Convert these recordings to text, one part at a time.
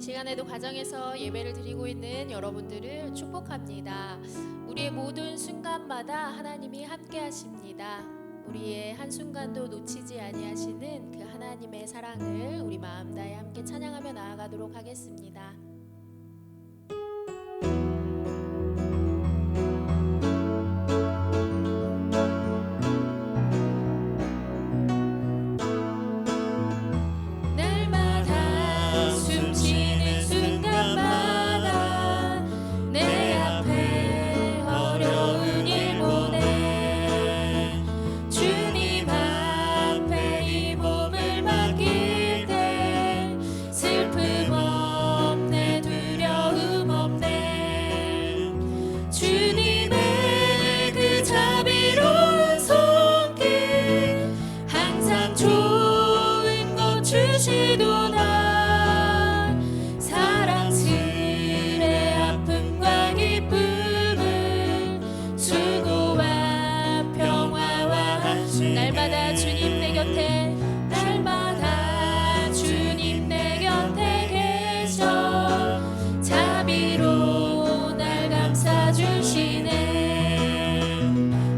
시간에도 가정에서 예배를 드리고 있는 여러분들을 축복합니다. 우리의 모든 순간마다 하나님이 함께 하십니다. 우리의 한순간도 놓치지 아니하시는 그 하나님의 사랑을 우리 마음 다해 함께 찬양하며 나아가도록 하겠습니다. 날마다 주님 내 곁에 날마다 주님 내 곁에 계셔 자비로 날 감싸주시네.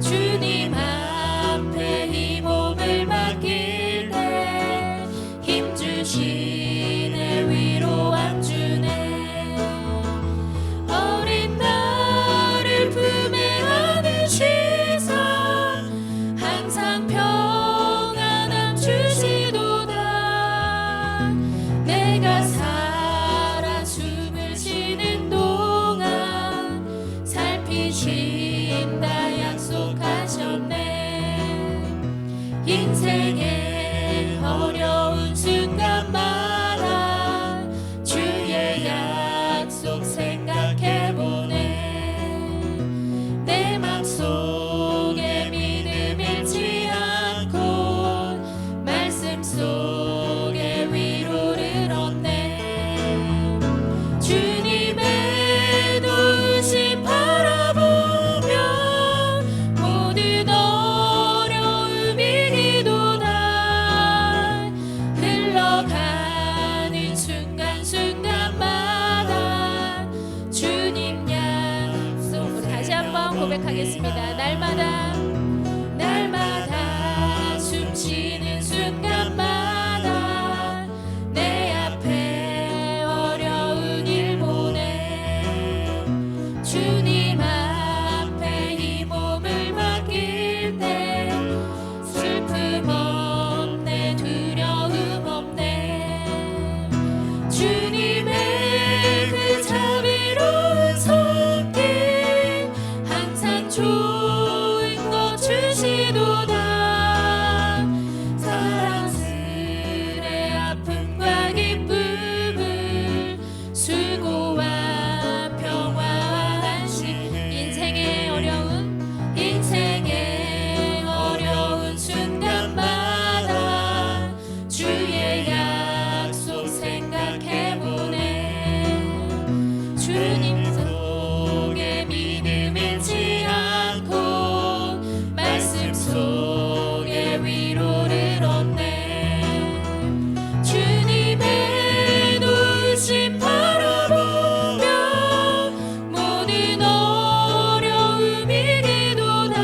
주님 앞에 이 몸을 맡길 때 힘주시네. 위로함 주네. 어린 나를 품에 안으시사 항상 평안함 주시도다. 내가 살아 숨을 쉬는 동안 살피신다 약속하셨네. 인생의 어려운 순간마다 주의 약속 생각해보네. 내 맘속에 믿음 잃지 않고 말씀 속에 위로를 얻네. 주님의 도우심 바라보며 모든 어려움 이기도다. 흘러가는 순간순간마다 주님 약속. 우리 다시 한번 고백하겠습니다. 날마다 숨쉬는 순간마다 내 앞에 어려운 일 보내. 주님 앞에 이 몸을 맡길 때 슬픔 없네. 두려움 없네. 주님의 그 자비로운 손길 항상 좋은 것 주시도다. 사랑스레 아픔과 기쁨을 수고와 평화와 안식. 인생의 어려운 순간마다 주의 약속 생각해보네. 주님 속에 믿음 잃지 않고 말씀 속에 위로를 얻네. 주님의 도우심 바라보며 모든 어려움 이기도다.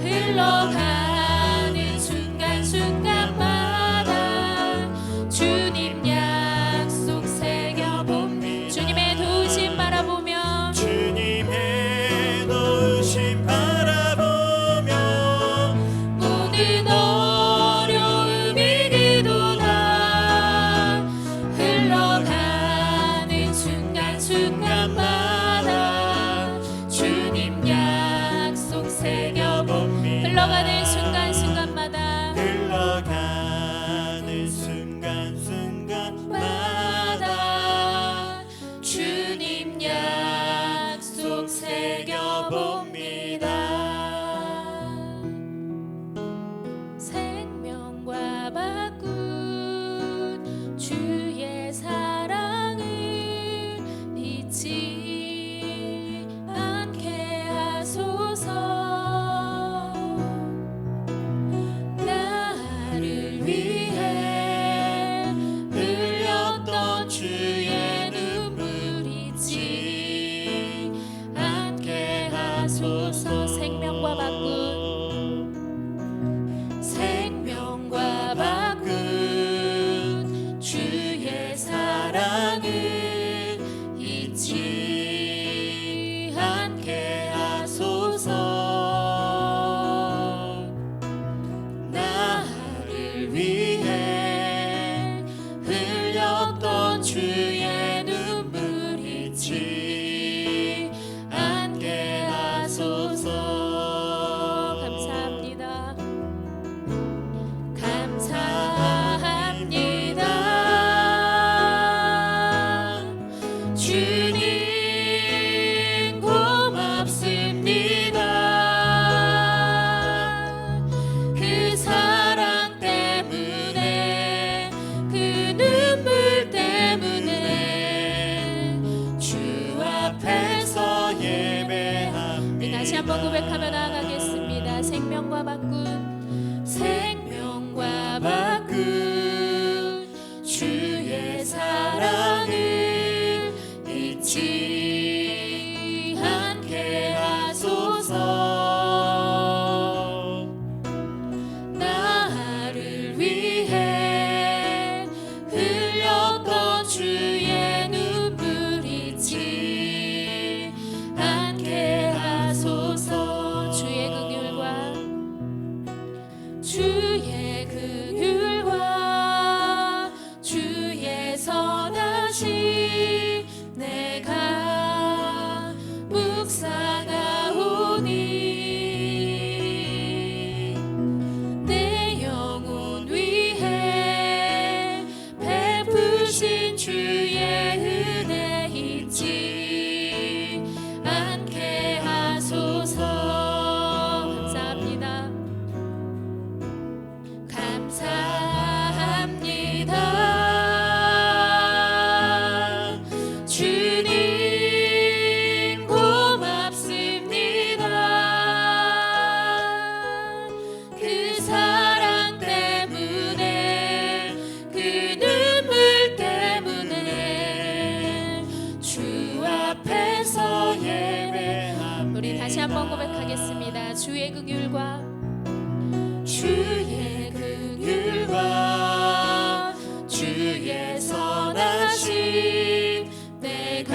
흘러가는 순간순간마다 주님 약속 새겨봅니다. 주님의 도우심 바라보며 주님의 도우심 바라보며 모든 어려움 이기도다. 흘러가는 순간순간마다 주님 약속 새겨봅니다. 흘러가는 순간순간마다 흘러가는 순간순간마다 주님 약속 새겨봅니다. 생명과 바꾼 주의 사랑을 잊지 않게 하소서. 생명과 바꾼 주의 사랑을 잊지 않게 하소서. 나를 위해 흘렸던 주의 눈물 잊지 않게 하소서. 주의 긍휼과 주의 선하심 내가 묵상하오니 내 영혼 위해 베푸신 주의 은혜 잊지 않게 하소서. 감사합니다. 주님 고맙습니다. 그 사랑 때문에 그 눈물 때문에 주 앞에서 예배합니다. 우리 다시 한번 고백하겠습니다. 주의 긍휼과 주의 선하심 내가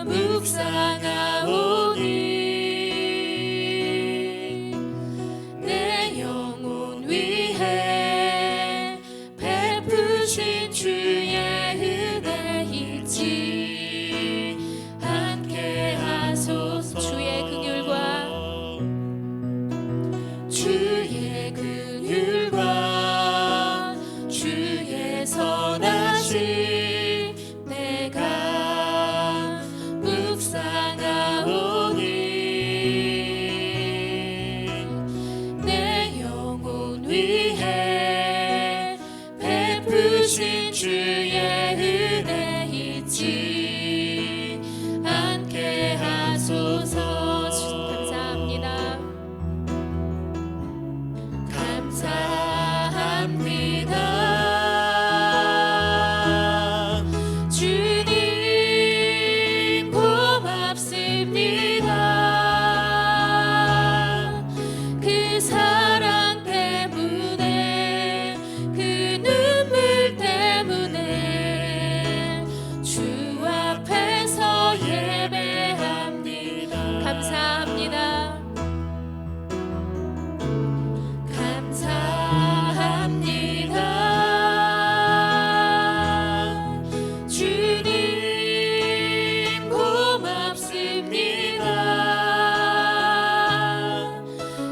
묵상하오니 내 영혼 위해 베푸신 주의 은혜 잊지 않게 하소서. 주의 긍휼과 주의 선하심 내가 묵상하오니 내 영혼 위해 베푸신 주의 은혜 잊지 않게 하소서. 감사합니다. 주님 고맙습니다. 그 사랑 때문에 그 눈물 때문에 주 앞에서 예배합니다. 감사합니다. 주님 고맙습니다.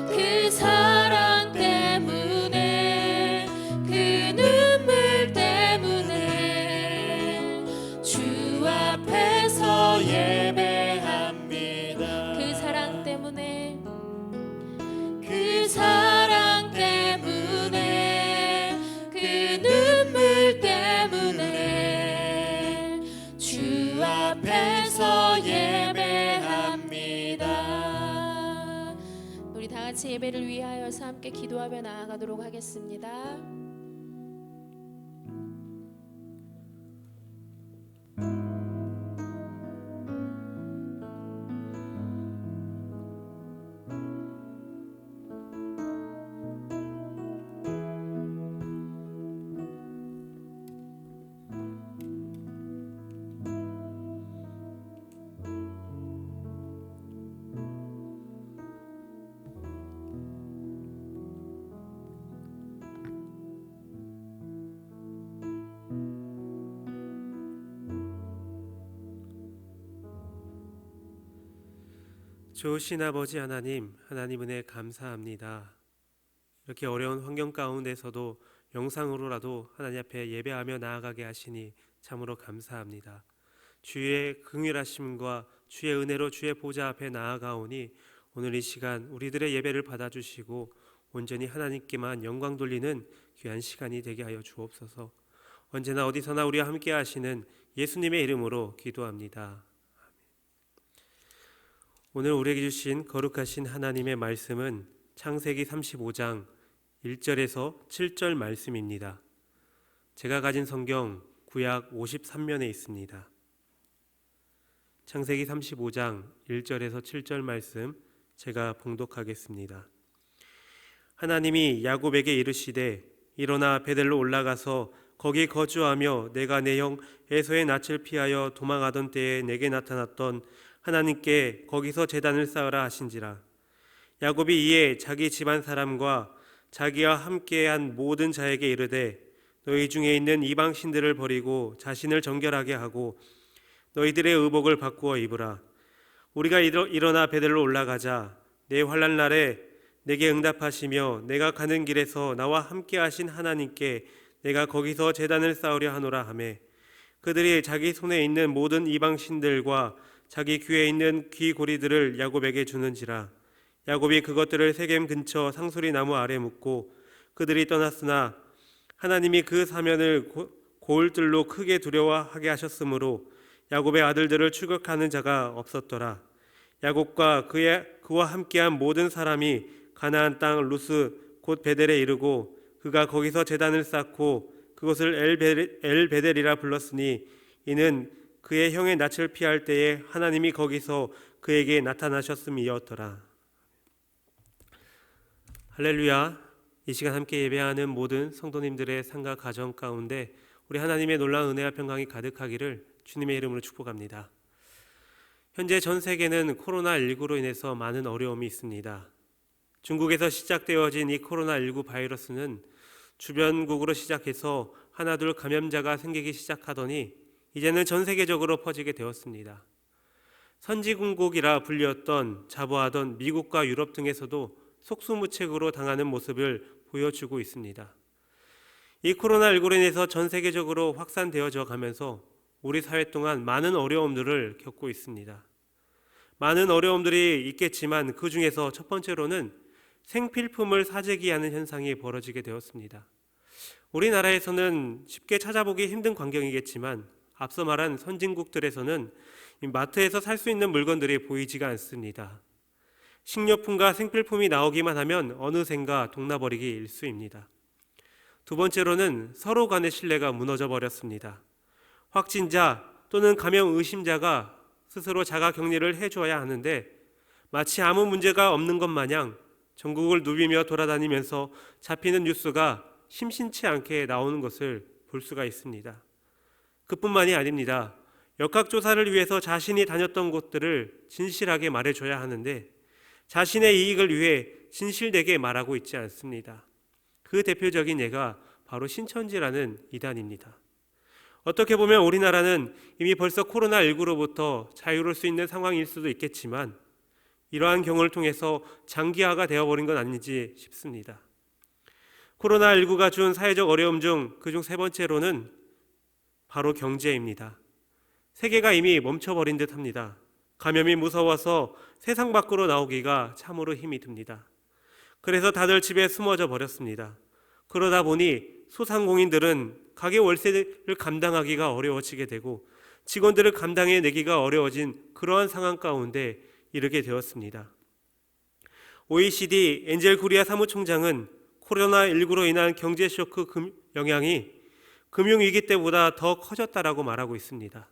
그 사랑 때문에 그 눈물 때문에 주 앞에서 예배합니다. 그 사랑 때문에 그 눈물 때문에 주 앞에서 예배합니다. 우리 다 같이 예배를 위하여서 함께 기도하며 나아가도록 하겠습니다. 좋으신 아버지 하나님, 하나님 은혜 감사합니다. 이렇게 어려운 환경 가운데서도 영상으로라도 하나님 앞에 예배하며 나아가게 하시니 참으로 감사합니다. 주의 긍휼하심과 주의 은혜로 주의 보좌 앞에 나아가오니 오늘 이 시간 우리들의 예배를 받아주시고 온전히 하나님께만 영광 돌리는 귀한 시간이 되게 하여 주옵소서. 언제나 어디서나 우리와 함께 하시는 예수님의 이름으로 기도합니다. 오늘 우리에게 주신 거룩하신 하나님의 말씀은 창세기 35장 1절에서 7절 말씀입니다. 제가 가진 성경 구약 53면에 있습니다. 창세기 35장 1절에서 7절 말씀 제가 봉독하겠습니다. 하나님이 야곱에게 이르시되 일어나 베델로 올라가서 거기 거주하며 내가 내 형 에서의 낯을 피하여 도망하던 때에 내게 나타났던 하나님께 거기서 제단을 쌓으라 하신지라. 야곱이 이에 자기 집안 사람과 자기와 함께한 모든 자에게 이르되 너희 중에 있는 이방 신들을 버리고 자신을 정결하게 하고 너희들의 의복을 바꾸어 입으라. 우리가 일어나 베델로 올라가자. 내 환난 날에 내게 응답하시며 내가 가는 길에서 나와 함께하신 하나님께 내가 거기서 제단을 쌓으려 하노라 하매 그들이 자기 손에 있는 모든 이방 신들과 자기 귀에 있는 귀고리들을 야곱에게 주는지라. 야곱이 그것들을 세겜 근처 상수리 나무 아래 묻고 그들이 떠났으나 하나님이 그 사면을 고울들로 크게 두려워하게 하셨으므로 야곱의 아들들을 추격하는 자가 없었더라. 야곱과 그와 함께한 모든 사람이 가나안 땅 루스 곧 베델에 이르고 그가 거기서 제단을 쌓고 그것을 엘베델이라 불렀으니 이는 그의 형의 낯을 피할 때에 하나님이 거기서 그에게 나타나셨음이었더라. 할렐루야. 이 시간 함께 예배하는 모든 성도님들의 삶과 가정 가운데 우리 하나님의 놀라운 은혜와 평강이 가득하기를 주님의 이름으로 축복합니다. 현재 전 세계는 코로나19로 인해서 많은 어려움이 있습니다. 중국에서 시작되어진 이 코로나19 바이러스는 주변국으로 시작해서 하나둘 감염자가 생기기 시작하더니 이제는 전 세계적으로 퍼지게 되었습니다. 선진국이라 불렸던 자부하던 미국과 유럽 등에서도 속수무책으로 당하는 모습을 보여주고 있습니다. 이 코로나19로 인해서 전 세계적으로 확산되어져 가면서 우리 사회 동안 많은 어려움들을 겪고 있습니다. 많은 어려움들이 있겠지만 그 중에서 첫 번째로는 생필품을 사재기하는 현상이 벌어지게 되었습니다. 우리나라에서는 쉽게 찾아보기 힘든 광경이겠지만 앞서 말한 선진국들에서는 마트에서 살 수 있는 물건들이 보이지가 않습니다. 식료품과 생필품이 나오기만 하면 어느샌가 동나버리기 일쑤입니다. 두 번째로는 서로 간의 신뢰가 무너져 버렸습니다. 확진자 또는 감염 의심자가 스스로 자가격리를 해줘야 하는데 마치 아무 문제가 없는 것 마냥 전국을 누비며 돌아다니면서 잡히는 뉴스가 심심치 않게 나오는 것을 볼 수가 있습니다. 그뿐만이 아닙니다. 역학조사를 위해서 자신이 다녔던 곳들을 진실하게 말해줘야 하는데 자신의 이익을 위해 진실되게 말하고 있지 않습니다. 그 대표적인 예가 바로 신천지라는 이단입니다. 어떻게 보면 우리나라는 이미 벌써 코로나19로부터 자유로울 수 있는 상황일 수도 있겠지만 이러한 경우를 통해서 장기화가 되어버린 건 아닌지 싶습니다. 코로나19가 준 사회적 어려움 중 그중 세 번째로는 바로 경제입니다. 세계가 이미 멈춰버린 듯합니다. 감염이 무서워서 세상 밖으로 나오기가 참으로 힘이 듭니다. 그래서 다들 집에 숨어져 버렸습니다. 그러다 보니 소상공인들은 가게 월세를 감당하기가 어려워지게 되고 직원들을 감당해내기가 어려워진 그러한 상황 가운데 이르게 되었습니다. OECD 엔젤 구리아 사무총장은 코로나19로 인한 경제 쇼크 영향이 금융위기 때보다 더 커졌다라고 말하고 있습니다.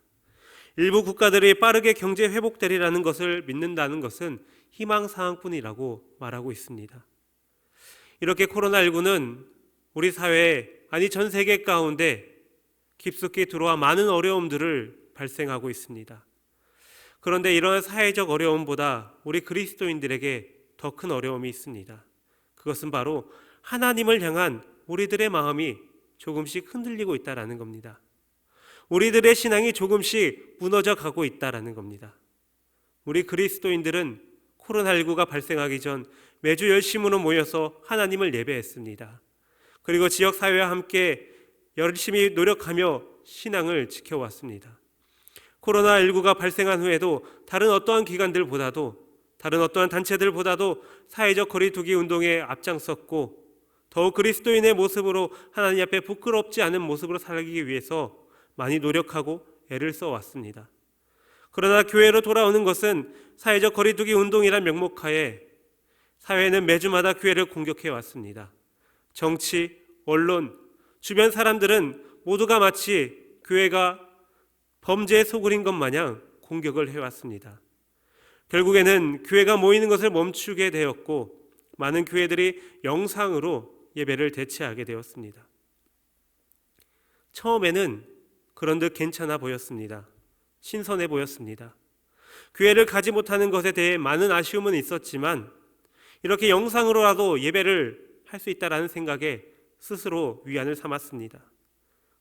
일부 국가들이 빠르게 경제 회복되리라는 것을 믿는다는 것은 희망사항뿐이라고 말하고 있습니다. 이렇게 코로나19는 우리 사회에 아니 전 세계 가운데 깊숙이 들어와 많은 어려움들을 발생하고 있습니다. 그런데 이러한 사회적 어려움보다 우리 그리스도인들에게 더 큰 어려움이 있습니다. 그것은 바로 하나님을 향한 우리들의 마음이 조금씩 흔들리고 있다라는 겁니다. 우리들의 신앙이 조금씩 무너져 가고 있다라는 겁니다. 우리 그리스도인들은 코로나19가 발생하기 전 매주 열심으로 모여서 하나님을 예배했습니다. 그리고 지역사회와 함께 열심히 노력하며 신앙을 지켜왔습니다. 코로나19가 발생한 후에도 다른 어떠한 기관들보다도 다른 어떠한 단체들보다도 사회적 거리두기 운동에 앞장섰고 더욱 그리스도인의 모습으로 하나님 앞에 부끄럽지 않은 모습으로 살기 위해서 많이 노력하고 애를 써왔습니다. 그러나 교회로 돌아오는 것은 사회적 거리두기 운동이란 명목하에 사회는 매주마다 교회를 공격해 왔습니다. 정치, 언론, 주변 사람들은 모두가 마치 교회가 범죄의 소굴인 것 마냥 공격을 해왔습니다. 결국에는 교회가 모이는 것을 멈추게 되었고 많은 교회들이 영상으로 예배를 대체하게 되었습니다. 처음에는 그런 듯 괜찮아 보였습니다. 신선해 보였습니다. 교회를 가지 못하는 것에 대해 많은 아쉬움은 있었지만 이렇게 영상으로라도 예배를 할 수 있다라는 생각에 스스로 위안을 삼았습니다.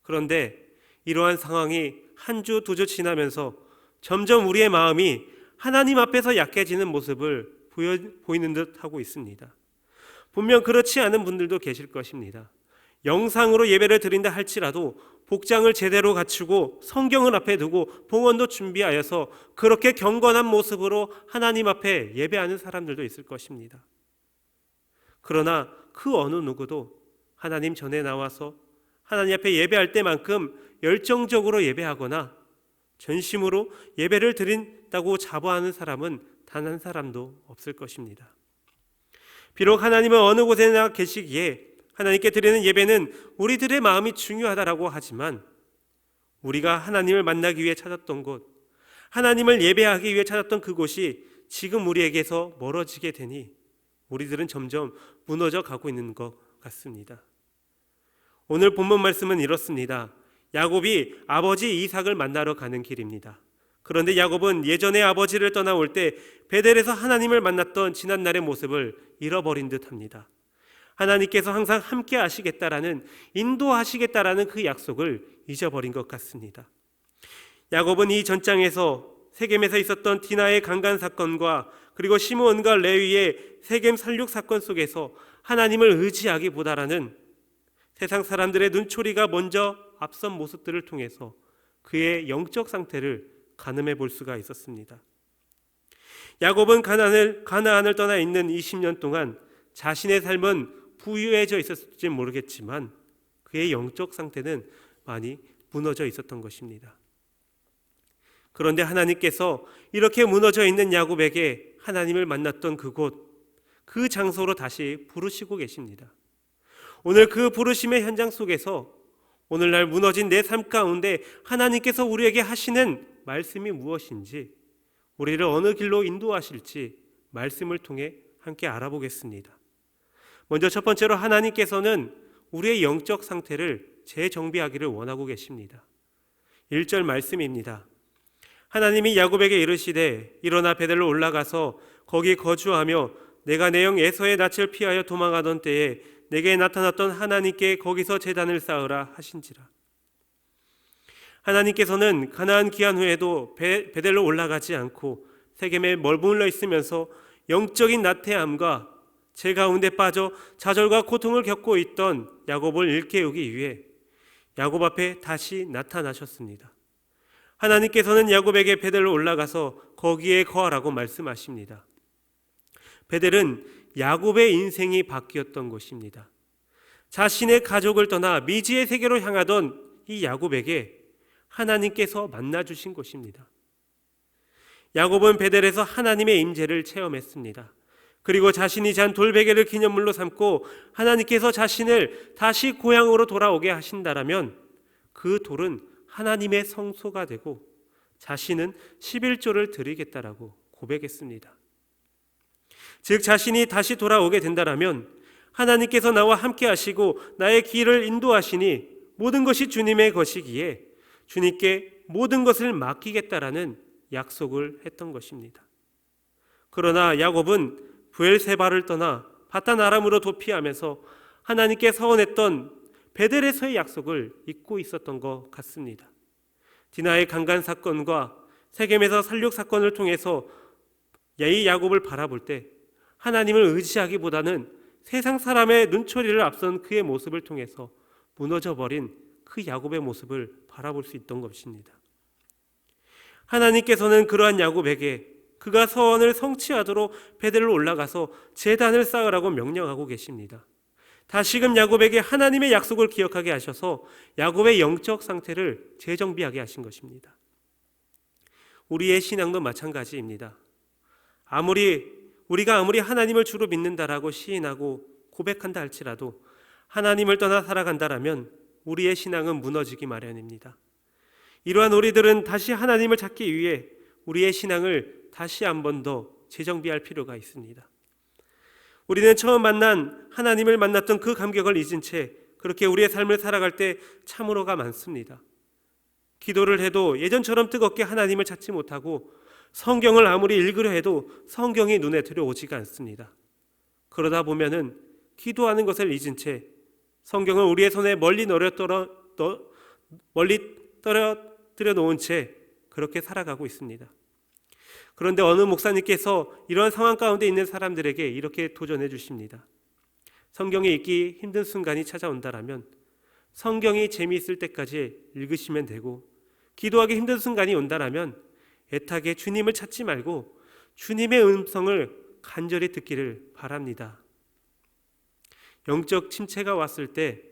그런데 이러한 상황이 한 주, 두 주 지나면서 점점 우리의 마음이 하나님 앞에서 약해지는 모습을 보이는 듯 하고 있습니다. 분명 그렇지 않은 분들도 계실 것입니다. 영상으로 예배를 드린다 할지라도 복장을 제대로 갖추고 성경을 앞에 두고 봉헌도 준비하여서 그렇게 경건한 모습으로 하나님 앞에 예배하는 사람들도 있을 것입니다. 그러나 그 어느 누구도 하나님 전에 나와서 하나님 앞에 예배할 때만큼 열정적으로 예배하거나 전심으로 예배를 드린다고 자부하는 사람은 단 한 사람도 없을 것입니다. 비록 하나님은 어느 곳에나 계시기에 하나님께 드리는 예배는 우리들의 마음이 중요하다라고 하지만 우리가 하나님을 만나기 위해 찾았던 곳, 하나님을 예배하기 위해 찾았던 그곳이 지금 우리에게서 멀어지게 되니 우리들은 점점 무너져 가고 있는 것 같습니다. 오늘 본문 말씀은 이렇습니다. 야곱이 아버지 이삭을 만나러 가는 길입니다. 그런데 야곱은 예전에 아버지를 떠나올 때 베델에서 하나님을 만났던 지난날의 모습을 잃어버린 듯합니다. 하나님께서 항상 함께 하시겠다라는, 인도하시겠다라는 그 약속을 잊어버린 것 같습니다. 야곱은 이 전장에서 세겜에서 있었던 디나의 강간 사건과 그리고 시므온과 레위의 세겜 살육 사건 속에서 하나님을 의지하기보다라는 세상 사람들의 눈초리가 먼저 앞선 모습들을 통해서 그의 영적 상태를 가늠해 볼 수가 있었습니다. 야곱은 가나안을 떠나 있는 20년 동안 자신의 삶은 부유해져 있었을지 모르겠지만 그의 영적 상태는 많이 무너져 있었던 것입니다. 그런데 하나님께서 이렇게 무너져 있는 야곱에게 하나님을 만났던 그곳, 그 장소로 다시 부르시고 계십니다. 오늘 그 부르심의 현장 속에서 오늘날 무너진 내 삶 가운데 하나님께서 우리에게 하시는 말씀이 무엇인지, 우리를 어느 길로 인도하실지 말씀을 통해 함께 알아보겠습니다. 먼저 첫 번째로 하나님께서는 우리의 영적 상태를 재정비하기를 원하고 계십니다. 1절 말씀입니다. 하나님이 야곱에게 이르시되 일어나 베델로 올라가서 거기 거주하며 내가 내 영 에서의 낯을 피하여 도망하던 때에 내게 나타났던 하나님께 거기서 제단을 쌓으라 하신지라. 하나님께서는 가나안 귀환 후에도 베델로 올라가지 않고 세겜에 머물러 있으면서 영적인 나태함과 제 가운데 빠져 좌절과 고통을 겪고 있던 야곱을 일깨우기 위해 야곱 앞에 다시 나타나셨습니다. 하나님께서는 야곱에게 베델로 올라가서 거기에 거하라고 말씀하십니다. 베델은 야곱의 인생이 바뀌었던 곳입니다. 자신의 가족을 떠나 미지의 세계로 향하던 이 야곱에게 하나님께서 만나주신 곳입니다. 야곱은 베델에서 하나님의 임재를 체험했습니다. 그리고 자신이 잔 돌베개를 기념물로 삼고 하나님께서 자신을 다시 고향으로 돌아오게 하신다라면 그 돌은 하나님의 성소가 되고 자신은 11조를 드리겠다라고 고백했습니다. 즉 자신이 다시 돌아오게 된다라면 하나님께서 나와 함께 하시고 나의 길을 인도하시니 모든 것이 주님의 것이기에 주님께 모든 것을 맡기겠다라는 약속을 했던 것입니다. 그러나 야곱은 브엘세바를 떠나 바단 아람으로 도피하면서 하나님께 서원했던 베델에서의 약속을 잊고 있었던 것 같습니다. 디나의 강간 사건과 세겜에서 살육 사건을 통해서 이 야곱을 바라볼 때 하나님을 의지하기보다는 세상 사람의 눈초리를 앞선 그의 모습을 통해서 무너져버린 그 야곱의 모습을 바라볼 수 있던 것입니다. 하나님께서는 그러한 야곱에게 그가 서원을 성취하도록 베델로 올라가서 제단을 쌓으라고 명령하고 계십니다. 다시금 야곱에게 하나님의 약속을 기억하게 하셔서 야곱의 영적 상태를 재정비하게 하신 것입니다. 우리의 신앙도 마찬가지입니다. 우리가 아무리 하나님을 주로 믿는다라고 시인하고 고백한다 할지라도 하나님을 떠나 살아간다라면 우리의 신앙은 무너지기 마련입니다. 이러한 우리들은 다시 하나님을 찾기 위해 우리의 신앙을 다시 한 번 더 재정비할 필요가 있습니다. 우리는 처음 만난 하나님을 만났던 그 감격을 잊은 채 그렇게 우리의 삶을 살아갈 때 참으로가 많습니다. 기도를 해도 예전처럼 뜨겁게 하나님을 찾지 못하고 성경을 아무리 읽으려 해도 성경이 눈에 들어오지가 않습니다. 그러다 보면은 기도하는 것을 잊은 채 성경을 우리의 손에 멀리 떨어뜨려 놓은 채 그렇게 살아가고 있습니다. 그런데 어느 목사님께서 이런 상황 가운데 있는 사람들에게 이렇게 도전해 주십니다. 성경이 읽기 힘든 순간이 찾아온다라면 성경이 재미있을 때까지 읽으시면 되고, 기도하기 힘든 순간이 온다라면 애타게 주님을 찾지 말고 주님의 음성을 간절히 듣기를 바랍니다. 영적 침체가 왔을 때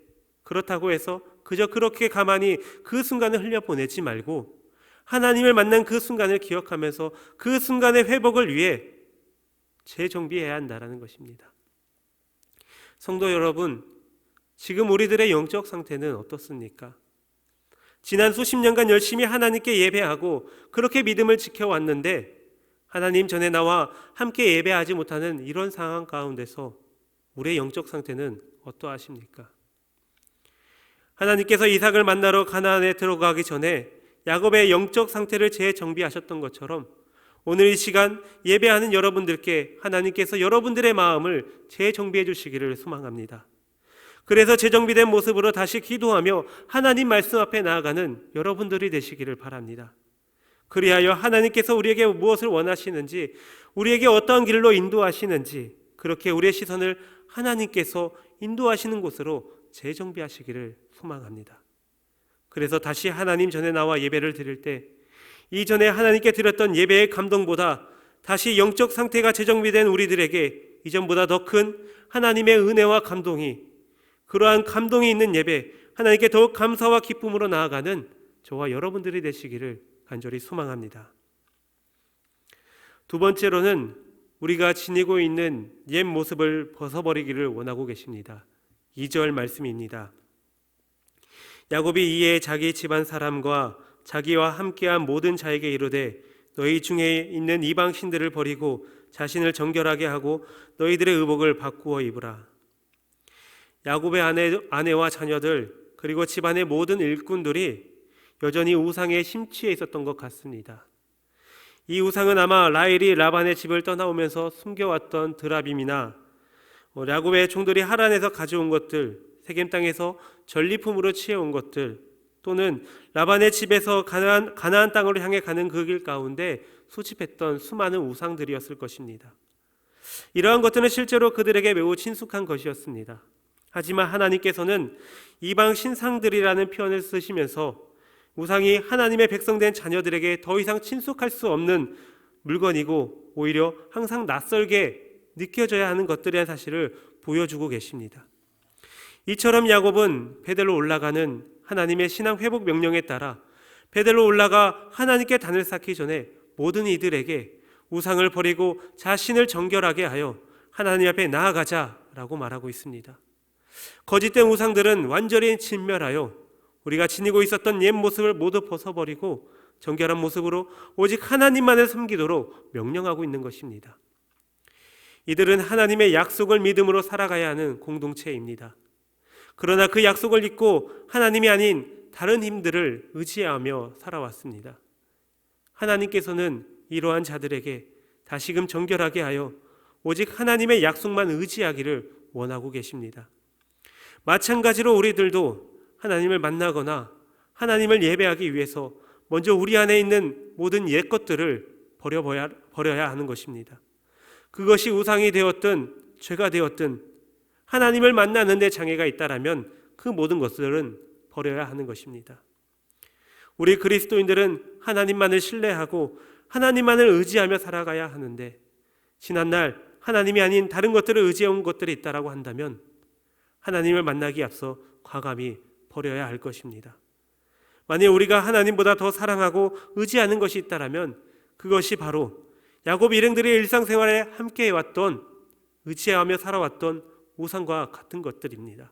그렇다고 해서 그저 그렇게 가만히 그 순간을 흘려보내지 말고 하나님을 만난 그 순간을 기억하면서 그 순간의 회복을 위해 재정비해야 한다는 것입니다. 성도 여러분, 지금 우리들의 영적 상태는 어떻습니까? 지난 수십 년간 열심히 하나님께 예배하고 그렇게 믿음을 지켜왔는데 하나님 전에 나와 함께 예배하지 못하는 이런 상황 가운데서 우리의 영적 상태는 어떠하십니까? 하나님께서 이삭을 만나러 가나안에 들어가기 전에 야곱의 영적 상태를 재정비하셨던 것처럼 오늘 이 시간 예배하는 여러분들께 하나님께서 여러분들의 마음을 재정비해 주시기를 소망합니다. 그래서 재정비된 모습으로 다시 기도하며 하나님 말씀 앞에 나아가는 여러분들이 되시기를 바랍니다. 그리하여 하나님께서 우리에게 무엇을 원하시는지, 우리에게 어떠한 길로 인도하시는지 그렇게 우리의 시선을 하나님께서 인도하시는 곳으로 재정비하시기를 소망합니다. 그래서 다시 하나님 전에 나와 예배를 드릴 때 이전에 하나님께 드렸던 예배의 감동보다 다시 영적 상태가 재정비된 우리들에게 이전보다 더 큰 하나님의 은혜와 감동이, 그러한 감동이 있는 예배, 하나님께 더욱 감사와 기쁨으로 나아가는 저와 여러분들이 되시기를 간절히 소망합니다. 두 번째로는 우리가 지니고 있는 옛 모습을 벗어버리기를 원하고 계십니다. 2절 말씀입니다. 야곱이 이에 자기 집안 사람과 자기와 함께한 모든 자에게 이르되 너희 중에 있는 이방 신들을 버리고 자신을 정결하게 하고 너희들의 의복을 바꾸어 입으라. 야곱의 아내와 자녀들 그리고 집안의 모든 일꾼들이 여전히 우상에 심취해 있었던 것 같습니다. 이 우상은 아마 라헬이 라반의 집을 떠나오면서 숨겨왔던 드라빔이나 야곱의 종들이 하란에서 가져온 것들, 세겜 땅에서 전리품으로 취해온 것들, 또는 라반의 집에서 가나안 땅으로 향해 가는 그 길 가운데 수집했던 수많은 우상들이었을 것입니다. 이러한 것들은 실제로 그들에게 매우 친숙한 것이었습니다. 하지만 하나님께서는 이방 신상들이라는 표현을 쓰시면서 우상이 하나님의 백성된 자녀들에게 더 이상 친숙할 수 없는 물건이고 오히려 항상 낯설게 느껴져야 하는 것들이라는 사실을 보여주고 계십니다. 이처럼 야곱은 베델로 올라가는 하나님의 신앙 회복 명령에 따라 베델로 올라가 하나님께 단을 쌓기 전에 모든 이들에게 우상을 버리고 자신을 정결하게 하여 하나님 앞에 나아가자라고 말하고 있습니다. 거짓된 우상들은 완전히 진멸하여 우리가 지니고 있었던 옛 모습을 모두 벗어버리고 정결한 모습으로 오직 하나님만을 섬기도록 명령하고 있는 것입니다. 이들은 하나님의 약속을 믿음으로 살아가야 하는 공동체입니다. 그러나 그 약속을 잊고 하나님이 아닌 다른 힘들을 의지하며 살아왔습니다. 하나님께서는 이러한 자들에게 다시금 정결하게 하여 오직 하나님의 약속만 의지하기를 원하고 계십니다. 마찬가지로 우리들도 하나님을 만나거나 하나님을 예배하기 위해서 먼저 우리 안에 있는 모든 옛 것들을 버려야 하는 것입니다. 그것이 우상이 되었든 죄가 되었든 하나님을 만나는 데 장애가 있다라면 그 모든 것들은 버려야 하는 것입니다. 우리 그리스도인들은 하나님만을 신뢰하고 하나님만을 의지하며 살아가야 하는데 지난날 하나님이 아닌 다른 것들을 의지해온 것들이 있다라고 한다면 하나님을 만나기 앞서 과감히 버려야 할 것입니다. 만약 우리가 하나님보다 더 사랑하고 의지하는 것이 있다라면 그것이 바로 야곱 일행들의 일상생활에 함께 해왔던, 의지하며 살아왔던 우상과 같은 것들입니다.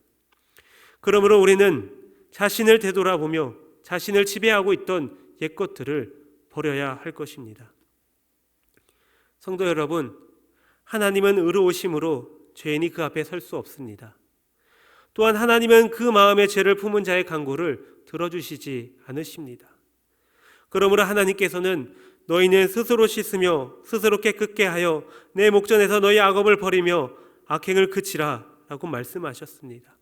그러므로 우리는 자신을 되돌아보며 자신을 지배하고 있던 옛것들을 버려야 할 것입니다. 성도 여러분, 하나님은 의로우심으로 죄인이 그 앞에 설 수 없습니다. 또한 하나님은 그 마음의 죄를 품은 자의 간구를 들어주시지 않으십니다. 그러므로 하나님께서는 너희는 스스로 씻으며 스스로 깨끗게 하여 내 목전에서 너희 악업을 버리며 악행을 그치라 라고 말씀하셨습니다.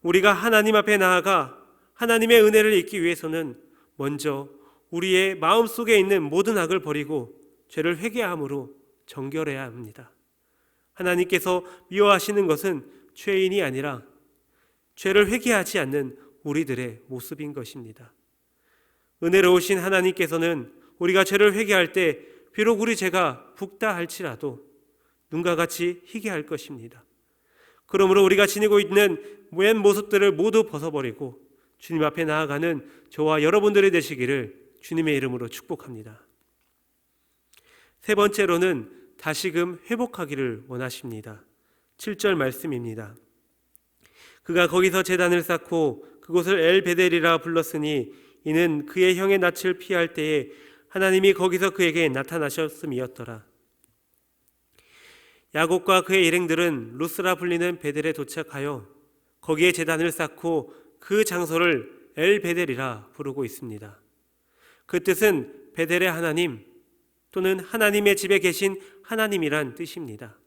우리가 하나님 앞에 나아가 하나님의 은혜를 입기 위해서는 먼저 우리의 마음속에 있는 모든 악을 버리고 죄를 회개함으로 정결해야 합니다. 하나님께서 미워하시는 것은 죄인이 아니라 죄를 회개하지 않는 우리들의 모습인 것입니다. 은혜로우신 하나님께서는 우리가 죄를 회개할 때 비록 우리 죄가 붓다 할지라도 눈과 같이 희게 할 것입니다. 그러므로 우리가 지니고 있는 옛 모습들을 모두 벗어버리고 주님 앞에 나아가는 저와 여러분들이 되시기를 주님의 이름으로 축복합니다. 세 번째로는 다시금 회복하기를 원하십니다. 7절 말씀입니다. 그가 거기서 제단을 쌓고 그곳을 엘베델이라 불렀으니 이는 그의 형의 낯을 피할 때에 하나님이 거기서 그에게 나타나셨음이었더라. 야곱과 그의 일행들은 루스라 불리는 베델에 도착하여 거기에 제단을 쌓고 그 장소를 엘베델이라 부르고 있습니다. 그 뜻은 베델의 하나님 또는 하나님의 집에 계신 하나님이란 뜻입니다.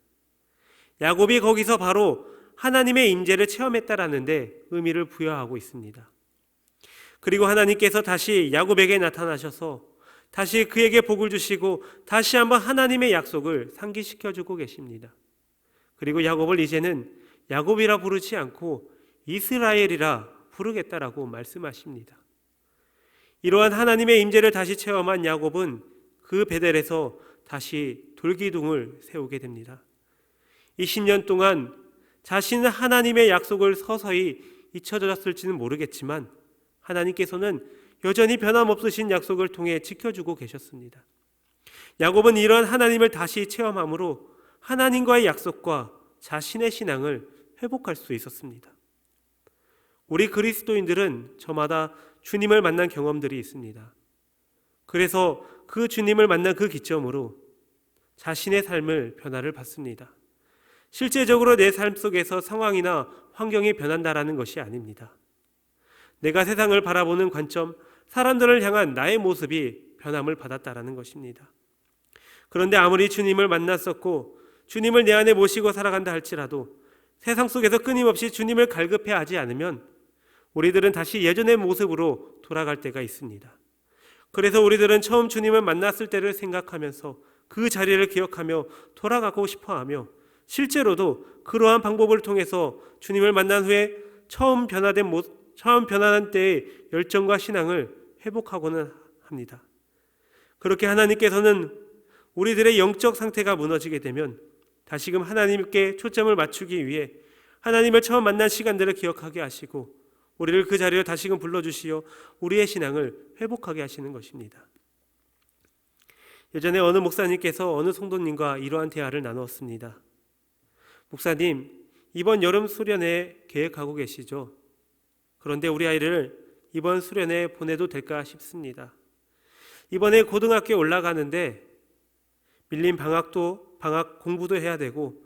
야곱이 거기서 바로 하나님의 임재를 체험했다라는 데 의미를 부여하고 있습니다. 그리고 하나님께서 다시 야곱에게 나타나셔서 다시 그에게 복을 주시고 다시 한번 하나님의 약속을 상기시켜주고 계십니다. 그리고 야곱을 이제는 야곱이라 부르지 않고 이스라엘이라 부르겠다라고 말씀하십니다. 이러한 하나님의 임재를 다시 체험한 야곱은 그 베델에서 다시 돌기둥을 세우게 됩니다. 20년 동안 자신은 하나님의 약속을 서서히 잊혀졌을지는 모르겠지만 하나님께서는 여전히 변함없으신 약속을 통해 지켜주고 계셨습니다. 야곱은 이러한 하나님을 다시 체험함으로 하나님과의 약속과 자신의 신앙을 회복할 수 있었습니다. 우리 그리스도인들은 저마다 주님을 만난 경험들이 있습니다. 그래서 그 주님을 만난 그 기점으로 자신의 삶을 변화를 받습니다. 실제적으로 내 삶 속에서 상황이나 환경이 변한다라는 것이 아닙니다. 내가 세상을 바라보는 관점, 사람들을 향한 나의 모습이 변함을 받았다라는 것입니다. 그런데 아무리 주님을 만났었고 주님을 내 안에 모시고 살아간다 할지라도 세상 속에서 끊임없이 주님을 갈급해 하지 않으면 우리들은 다시 예전의 모습으로 돌아갈 때가 있습니다. 그래서 우리들은 처음 주님을 만났을 때를 생각하면서 그 자리를 기억하며 돌아가고 싶어하며 실제로도 그러한 방법을 통해서 주님을 만난 후에 처음 변화한 때의 열정과 신앙을 회복하고는 합니다. 그렇게 하나님께서는 우리들의 영적 상태가 무너지게 되면 다시금 하나님께 초점을 맞추기 위해 하나님을 처음 만난 시간들을 기억하게 하시고 우리를 그 자리로 다시금 불러주시어 우리의 신앙을 회복하게 하시는 것입니다. 예전에 어느 목사님께서 어느 성도님과 이러한 대화를 나누었습니다. 목사님, 이번 여름 수련회 계획하고 계시죠? 그런데 우리 아이를 이번 수련회에 보내도 될까 싶습니다. 이번에 고등학교에 올라가는데 밀린 방학 공부도 해야 되고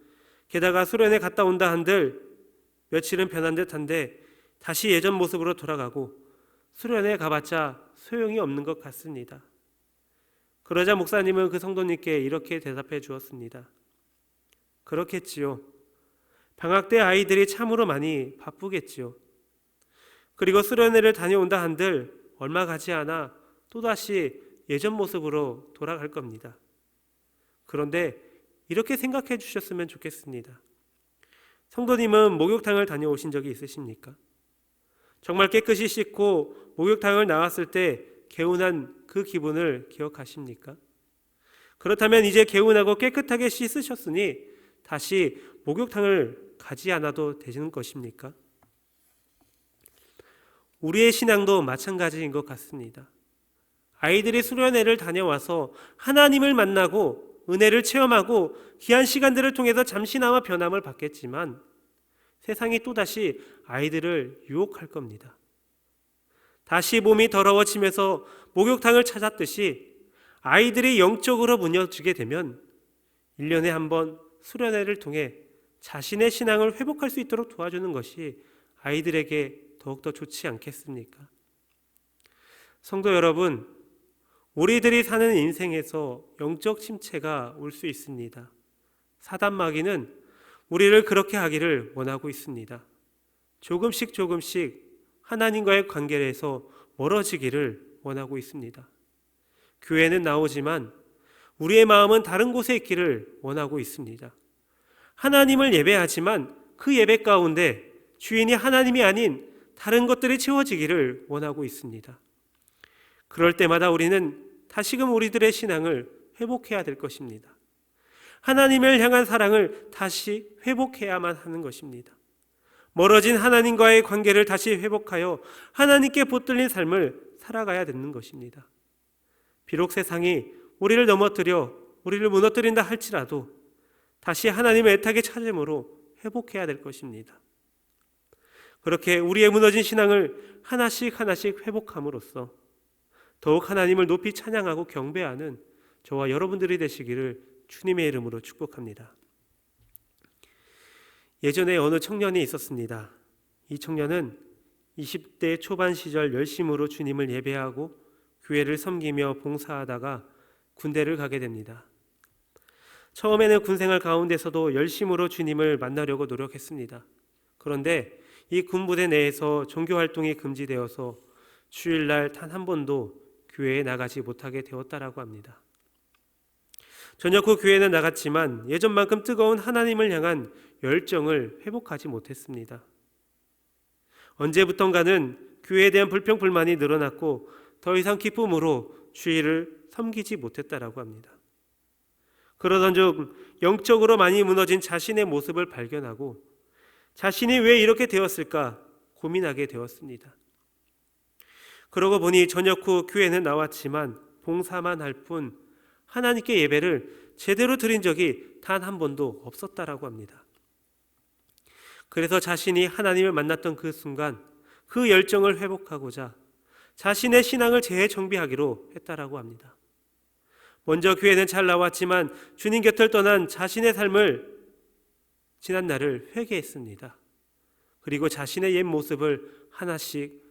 게다가 수련회 갔다 온다 한들 며칠은 변한 듯한데 다시 예전 모습으로 돌아가고 수련회 가봤자 소용이 없는 것 같습니다. 그러자 목사님은 그 성도님께 이렇게 대답해 주었습니다. 그렇겠지요. 방학 때 아이들이 참으로 많이 바쁘겠지요. 그리고 수련회를 다녀온다 한들 얼마 가지 않아 또다시 예전 모습으로 돌아갈 겁니다. 그런데 이렇게 생각해 주셨으면 좋겠습니다. 성도님은 목욕탕을 다녀오신 적이 있으십니까? 정말 깨끗이 씻고 목욕탕을 나왔을 때 개운한 그 기분을 기억하십니까? 그렇다면 이제 개운하고 깨끗하게 씻으셨으니 다시 목욕탕을 가지 않아도 되는 것입니까? 우리의 신앙도 마찬가지인 것 같습니다. 아이들이 수련회를 다녀와서 하나님을 만나고 은혜를 체험하고 귀한 시간들을 통해서 잠시나마 변함을 받겠지만 세상이 또다시 아이들을 유혹할 겁니다. 다시 몸이 더러워지면서 목욕탕을 찾았듯이 아이들이 영적으로 무너지게 되면 1년에 한 번 수련회를 통해 자신의 신앙을 회복할 수 있도록 도와주는 것이 아이들에게 더욱더 좋지 않겠습니까? 성도 여러분, 우리들이 사는 인생에서 영적 침체가 올 수 있습니다. 사단 마귀는 우리를 그렇게 하기를 원하고 있습니다. 조금씩 하나님과의 관계에서 멀어지기를 원하고 있습니다. 교회는 나오지만 우리의 마음은 다른 곳에 있기를 원하고 있습니다. 하나님을 예배하지만 그 예배 가운데 주인이 하나님이 아닌 다른 것들이 채워지기를 원하고 있습니다. 그럴 때마다 우리는 다시금 우리들의 신앙을 회복해야 될 것입니다. 하나님을 향한 사랑을 다시 회복해야만 하는 것입니다. 멀어진 하나님과의 관계를 다시 회복하여 하나님께 붙들린 삶을 살아가야 되는 것입니다. 비록 세상이 우리를 넘어뜨려 우리를 무너뜨린다 할지라도 다시 하나님의 애타게 찾음으로 회복해야 될 것입니다. 그렇게 우리의 무너진 신앙을 하나씩 회복함으로써 더욱 하나님을 높이 찬양하고 경배하는 저와 여러분들이 되시기를 주님의 이름으로 축복합니다. 예전에 어느 청년이 있었습니다. 이 청년은 20대 초반 시절 열심으로 주님을 예배하고 교회를 섬기며 봉사하다가 군대를 가게 됩니다. 처음에는 군생활 가운데서도 열심으로 주님을 만나려고 노력했습니다. 그런데 이 군부대 내에서 종교활동이 금지되어서 주일날 단 한 번도 교회에 나가지 못하게 되었다라고 합니다. 저녁 후 교회는 나갔지만 예전만큼 뜨거운 하나님을 향한 열정을 회복하지 못했습니다. 언제부턴가는 교회에 대한 불평불만이 늘어났고 더 이상 기쁨으로 주일을 섬기지 못했다라고 합니다. 그러던 중 영적으로 많이 무너진 자신의 모습을 발견하고 자신이 왜 이렇게 되었을까 고민하게 되었습니다. 그러고 보니 저녁 후 교회는 나왔지만 봉사만 할 뿐 하나님께 예배를 제대로 드린 적이 단 한 번도 없었다라고 합니다. 그래서 자신이 하나님을 만났던 그 순간 그 열정을 회복하고자 자신의 신앙을 재정비하기로 했다라고 합니다. 먼저 교회는 잘 나왔지만 주님 곁을 떠난 자신의 삶을 지난 날을 회개했습니다. 그리고 자신의 옛 모습을 하나씩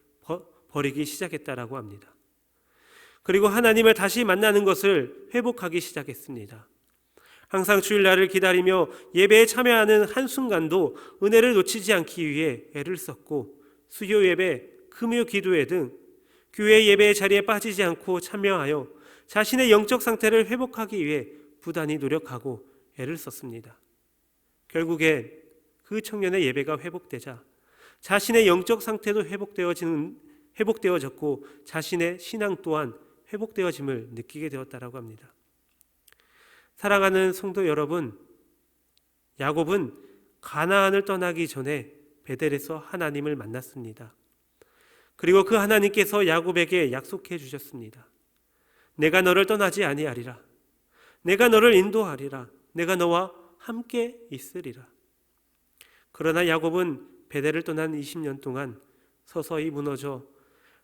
버리기 시작했다라고 합니다. 그리고 하나님을 다시 만나는 것을 회복하기 시작했습니다. 항상 주일날을 기다리며 예배에 참여하는 한순간도 은혜를 놓치지 않기 위해 애를 썼고 수요 예배, 금요 기도회 등 교회 예배의 자리에 빠지지 않고 참여하여 자신의 영적 상태를 회복하기 위해 부단히 노력하고 애를 썼습니다. 결국엔 그 청년의 예배가 회복되자 자신의 영적 상태도 회복되어졌고 자신의 신앙 또한 회복되어짐을 느끼게 되었다라고 합니다. 사랑하는 성도 여러분, 야곱은 가나안을 떠나기 전에 베델에서 하나님을 만났습니다. 그리고 그 하나님께서 야곱에게 약속해 주셨습니다. 내가 너를 떠나지 아니하리라. 내가 너를 인도하리라. 내가 너와 함께 있으리라. 그러나 야곱은 베델을 떠난 20년 동안 서서히 무너져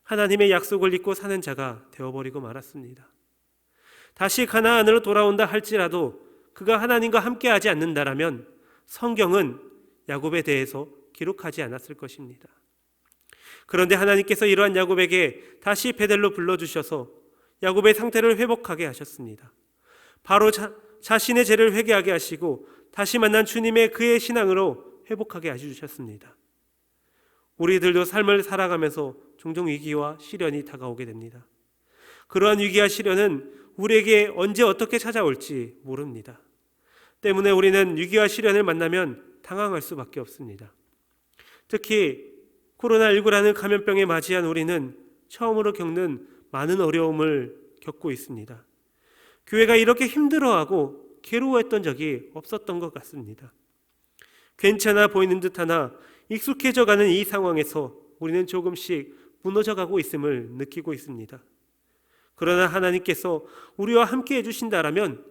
하나님의 약속을 잊고 사는 자가 되어버리고 말았습니다. 다시 가나안으로 돌아온다 할지라도 그가 하나님과 함께하지 않는다라면 성경은 야곱에 대해서 기록하지 않았을 것입니다. 그런데 하나님께서 이러한 야곱에게 다시 베델로 불러주셔서 야곱의 상태를 회복하게 하셨습니다. 바로 자신의 죄를 회개하게 하시고 다시 만난 주님의 그의 신앙으로 회복하게 해주셨습니다. 우리들도 삶을 살아가면서 종종 위기와 시련이 다가오게 됩니다. 그러한 위기와 시련은 우리에게 언제 어떻게 찾아올지 모릅니다. 때문에 우리는 위기와 시련을 만나면 당황할 수밖에 없습니다. 특히 코로나19라는 감염병에 맞이한 우리는 처음으로 겪는 많은 어려움을 겪고 있습니다. 교회가 이렇게 힘들어하고 괴로워했던 적이 없었던 것 같습니다. 괜찮아 보이는 듯하나 익숙해져가는 이 상황에서 우리는 조금씩 무너져가고 있음을 느끼고 있습니다. 그러나 하나님께서 우리와 함께 해주신다라면,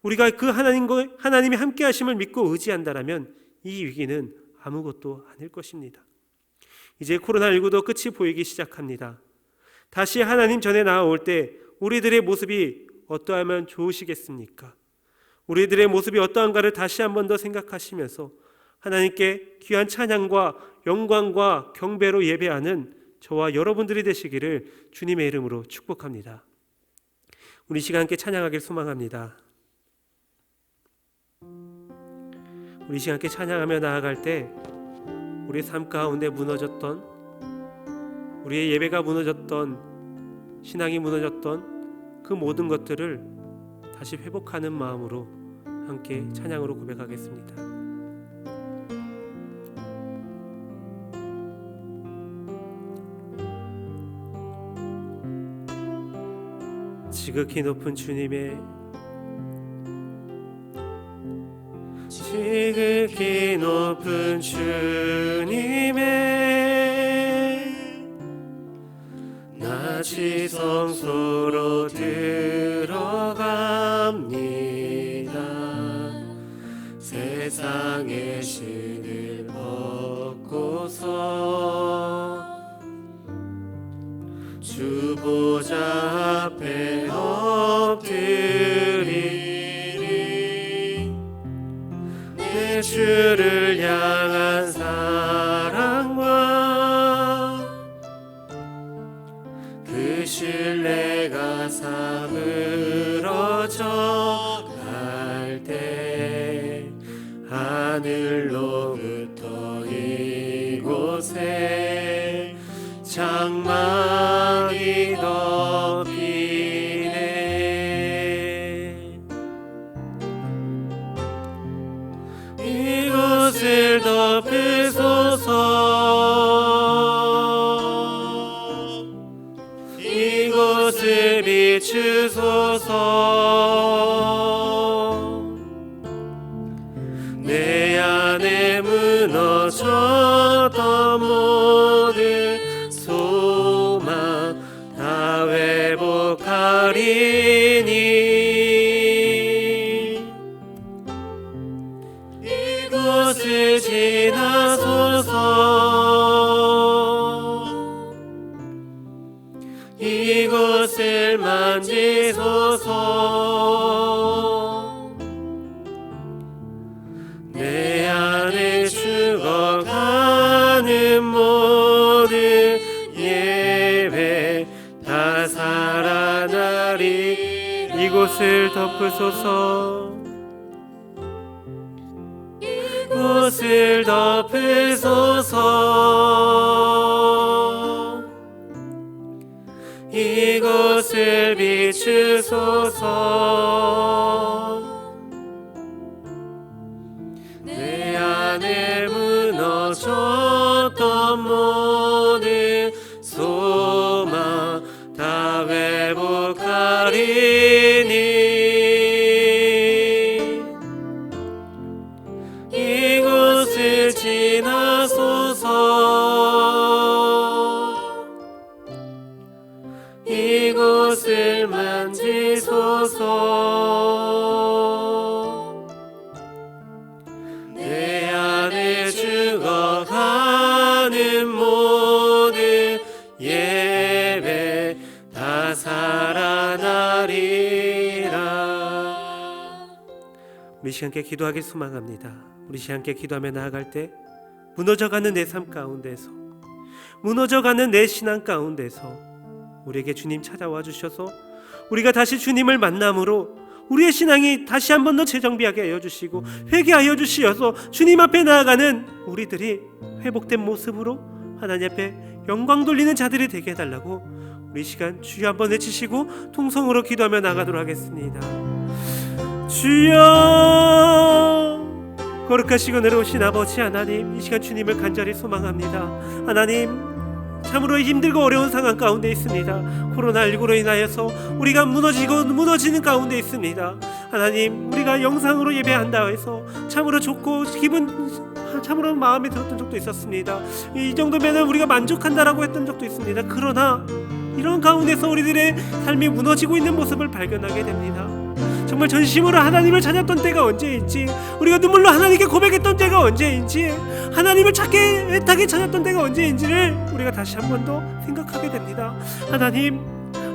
우리가 그 하나님이 함께 하심을 믿고 의지한다라면 이 위기는 아무것도 아닐 것입니다. 이제 코로나19도 끝이 보이기 시작합니다. 다시 하나님 전에 나아올 때 우리들의 모습이 어떠하면 좋으시겠습니까? 우리들의 모습이 어떠한가를 다시 한 번 더 생각하시면서 하나님께 귀한 찬양과 영광과 경배로 예배하는 저와 여러분들이 되시기를 주님의 이름으로 축복합니다. 우리 시간 함께 찬양하길 소망합니다. 우리 시간 함께 찬양하며 나아갈 때 우리의 삶 가운데 무너졌던, 우리의 예배가 무너졌던, 신앙이 무너졌던 그 모든 것들을 다시 회복하는 마음으로 함께 찬양으로 고백하겠습니다. 지극히 높은 주님의, 지극히 높은 주님의 낮이 성소로 들어갑니다. 세상의 신을 벗고서 주 보좌 앞에 엎드리리. 내 주를 향한 사랑과 그 신뢰가 사무러져 갈 때 하늘로부터 이곳에 장막이 덮이네. 이곳을 덮으소서. 이곳을 비추소서. 내 안에 무너졌던 모든 소망 다 회복하리니. 이곳을 지나소서. 이곳을 만지소서. 내 안에 죽어가는 모든 예배 다 살아나리. 이곳을 덮으소서. 이곳을 덮으소서. 이곳을 비추소서. 내 안에 무너졌던 모든 소망 다 회복하리니. 이곳을 지나소서. 이곳을 만지소서. 내 안에 죽어가는 모든 예배 다 살아나리라. 우리 시간 함께 기도하길 소망합니다. 우리 시간 함께 기도하며 나아갈 때 무너져가는 내 삶 가운데서, 무너져가는 내 신앙 가운데서 우리에게 주님 찾아와 주셔서 우리가 다시 주님을 만남으로 우리의 신앙이 다시 한 번 더 재정비하게 하여 주시고 회개하여 주시어서 주님 앞에 나아가는 우리들이 회복된 모습으로 하나님 앞에 영광 돌리는 자들이 되게 해달라고 우리 시간 주여 한번 외치시고 통성으로 기도하며 나가도록 하겠습니다. 주여, 거룩하시고 내려오신 아버지 하나님, 이 시간 주님을 간절히 소망합니다. 하나님, 참으로 힘들고 어려운 상황 가운데 있습니다. 코로나19로 인하여서 우리가 무너지는 가운데 있습니다. 하나님, 우리가 영상으로 예배한다 해서 참으로 좋고 참으로 마음에 들었던 적도 있었습니다. 이 정도면 우리가 만족한다라고 했던 적도 있습니다. 그러나 이런 가운데서 우리들의 삶이 무너지고 있는 모습을 발견하게 됩니다. 정말 전심으로 하나님을 찾았던 때가 언제인지, 우리가 눈물로 하나님께 고백했던 때가 언제인지, 하나님을 애타게 찾았던 때가 언제인지를 우리가 다시 한 번 더 생각하게 됩니다.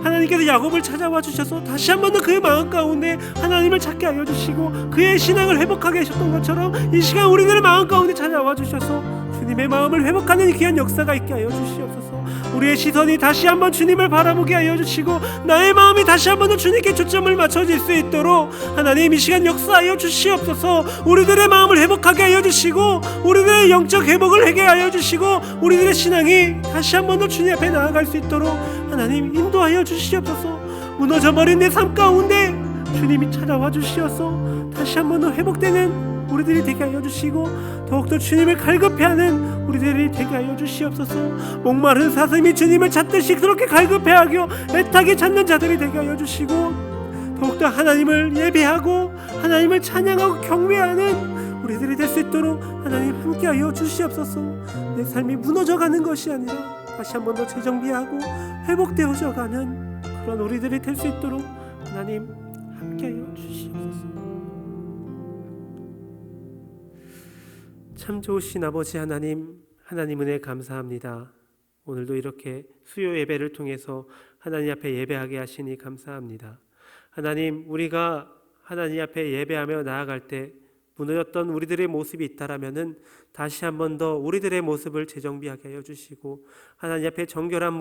하나님께서 야곱을 찾아와 주셔서 다시 한 번 더 그의 마음 가운데 하나님을 찾게 하여 주시고 그의 신앙을 회복하게 하셨던 것처럼 이 시간 우리들의 마음 가운데 찾아와 주셔서 주님의 마음을 회복하는 귀한 역사가 있게 하여 주시옵소서. 우리의 시선이 다시 한번 주님을 바라보게 하여 주시고 나의 마음이 다시 한번 더 주님께 초점을 맞춰질 수 있도록 하나님 이 시간 역사하여 주시옵소서. 우리들의 마음을 회복하게 하여 주시고 우리들의 영적 회복을 하게 하여 주시고 우리들의 신앙이 다시 한번 더 주님 앞에 나아갈 수 있도록 하나님 인도하여 주시옵소서. 무너져버린 내 삶 가운데 주님이 찾아와 주시어서 다시 한번 더 회복되는 우리들이 되게 하여 주시고 더욱더 주님을 갈급해하는 우리들이 되게 하여 주시옵소서. 목마른 사슴이 주님을 찾듯이 그렇게 갈급해하고 애타게 찾는 자들이 되게 하여 주시고 더욱더 하나님을 예배하고 하나님을 찬양하고 경배하는 우리들이 될 수 있도록 하나님 함께하여 주시옵소서. 내 삶이 무너져가는 것이 아니라 다시 한 번 더 재정비하고 회복되어져가는 그런 우리들이 될 수 있도록 하나님 함께하여 주시옵소서. 참 좋으신 아버지 하나님 은혜 감사합니다. 오늘도 이렇게 수요 예배를 통해서 하나님 앞에 예배하게 하시니 감사합니다. 하나님, 우리가 하나님 앞에 예배하며 나아갈 때 무너졌던 우리들의 모습이 있다라면은 다시 한 번 더 우리들의 모습을 재정비하게 하여 주시고 하나님 앞에 정결한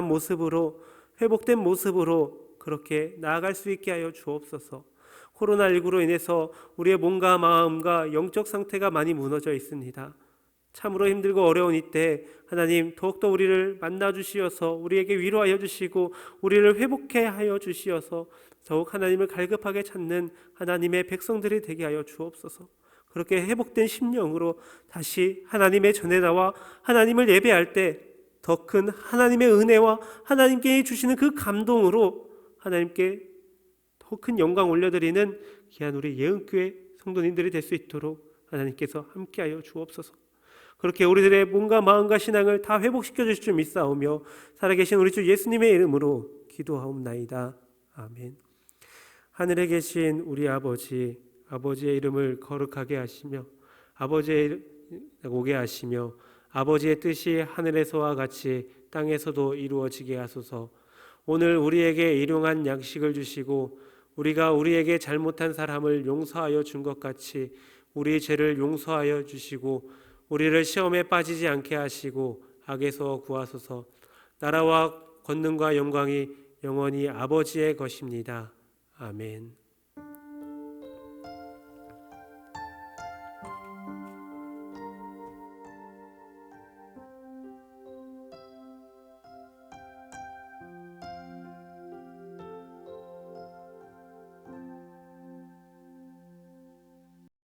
모습으로 회복된 모습으로 그렇게 나아갈 수 있게 하여 주옵소서. 코로나19로 인해서 우리의 몸과 마음과 영적 상태가 많이 무너져 있습니다. 참으로 힘들고 어려운 이때 하나님 더욱더 우리를 만나 주시어서 우리에게 위로하여 주시고 우리를 회복해 하여 주시어서 더욱 하나님을 갈급하게 찾는 하나님의 백성들이 되게 하여 주옵소서. 그렇게 회복된 심령으로 다시 하나님의 전에 나와 하나님을 예배할 때 더 큰 하나님의 은혜와 하나님께 주시는 그 감동으로 하나님께 더 큰 영광 올려드리는 귀한 우리 예은교회 성도님들이 될 수 있도록 하나님께서 함께하여 주옵소서. 그렇게 우리들의 몸과 마음과 신앙을 다 회복시켜 주실 줄 믿사오며 살아계신 우리 주 예수님의 이름으로 기도하옵나이다. 아멘. 하늘에 계신 우리 아버지의 이름을 거룩하게 하시며 아버지의 오게 하시며 아버지의 뜻이 하늘에서와 같이 땅에서도 이루어지게 하소서. 오늘 우리에게 일용할 양식을 주시고 우리가 우리에게 잘못한 사람을 용서하여 준 것 같이 우리 죄를 용서하여 주시고 우리를 시험에 빠지지 않게 하시고 악에서 구하소서. 나라와 권능과 영광이 영원히 아버지의 것입니다. 아멘.